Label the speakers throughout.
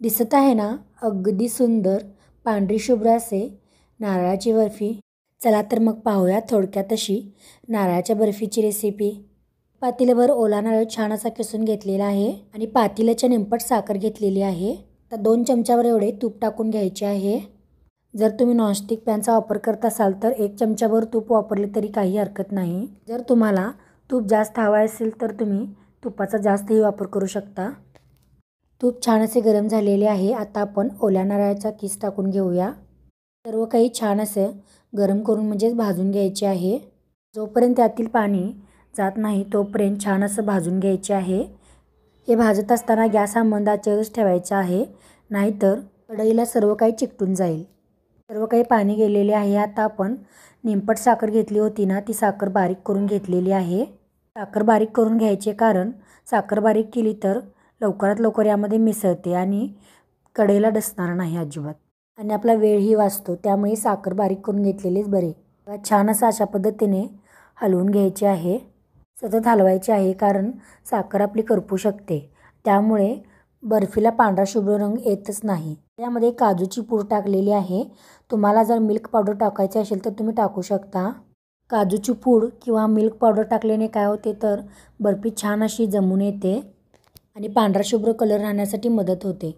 Speaker 1: दिसत आहे ना, अगदी सुंदर पांढरी शुभ्र असे नारळाची बर्फी। चला तर मग पाहूया थोडक्यात अशी नारळाच्या बर्फीची रेसिपी। पातेल्यावर ओला नारळ छान असा किसून घेतलेला आहे आणि पातेल्याच्या निंपट साखर घेतलेली आहे। तर 2 चमच्यावर एवढे तूप टाकून घ्यायचे आहे। जर तुम्ही नॉनस्टिक पॅनचा वापर करत असाल तर 1 चमच्यावर तूप वापरले तरी काही हरकत नाही। जर तुम्हाला तूप जास्त हवे असेल तर तुम्ही तुपाचा जास्तही वापर करू शकता। तूप छान असे गरम झालेले आहे। आता आपण ओल्या नारळाचा किस टाकून घेऊया। सर्व काही छान असे गरम करून म्हणजे भाजून घ्यायचे आहे। जोपर्यंत त्यातील पाणी जात नाही तोपर्यंत छान असं भाजून घ्यायचे आहे। हे भाजत असताना गॅस हा मंद आचेवरच ठेवायचा आहे, नाहीतर कढईला सर्व काही चिकटून जाईल। सर्व काही पाणी गेलेले आहे। आता आपण निंपट साखर घेतली होती ना, ती साखर बारीक करून घेतलेली आहे। साखर बारीक करून घ्यायचे कारण साखर बारीक केली तर लवकरात लवकर यामध्ये मिसळते आणि कढईला डसणार नाही अजिबात आणि आपला वेळही वाचतो। त्यामुळे साखर बारीक करून घेतलेलीच बरे। छान असं अशा पद्धतीने हलवून घ्यायचे आहे। सतत हलवायचे आहे कारण साखर आपली करपू शकते, त्यामुळे बर्फीला पांढरा शुभ्र रंग येतच नाही। यामध्ये काजूची पूड टाकलेली आहे। तुम्हाला जर मिल्क पावडर टाकायची असेल तर तुम्ही टाकू शकता। काजूची पूड किंवा मिल्क पावडर टाकल्याने काय होते तर बर्फी छान अशी जमून येते आणि पांढरा शुभ्र कलर राहण्यासाठी मदत होते।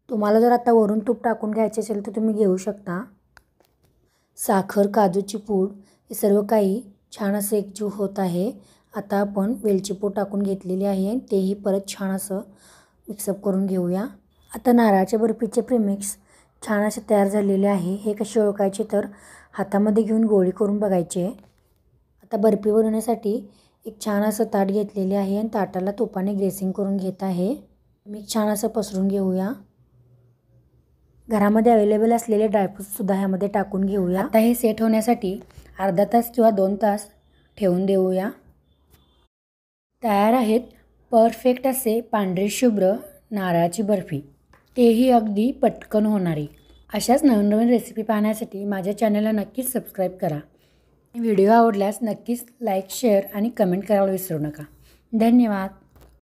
Speaker 1: तुम्हाला जर आता वरून तूप टाकून घ्यायचे असेल तर तुम्ही घेऊ शकता। साखर, काजूची पूड हे सर्व काही छान असे एकजीव होत आहे। आता आपण वेलची पूड टाकून घेतलेली आहे, तेही परत छान असं मिक्सअप करून घेऊया। आता नारळाच्या बर्फीचे प्रीमिक्स छान असे तयार झालेले आहे। हे कसे ओळखायचे तर हातामध्ये घेऊन गोळी करून बघायचे। आता बर्फी बनवण्यासाठी एक छान असं ताट घेतलेले आहे आणि ताटाला तुपाने ग्रेसिंग करून घेत आहे। मिक्स छान असं पसरून घेऊया। घरामध्ये अवेलेबल असलेले ड्रायफ्रूट्स सुद्धा ह्यामध्ये टाकून घेऊया। आता हे सेट होण्यासाठी अर्धा तास किंवा 2 तास ठेवून देऊया। तयार आहेत परफेक्ट असे पांढरी शुभ्र नारळाची बर्फी, तेही अगदी पटकन होणारी। अशाच नवीन रेसिपी पाहण्यासाठी माझ्या चॅनलला नक्कीच सबस्क्राईब करा। व्हिडिओ आवडल्यास नक्कीच लाईक, शेअर आणि कमेंट करायला विसरू नका। धन्यवाद।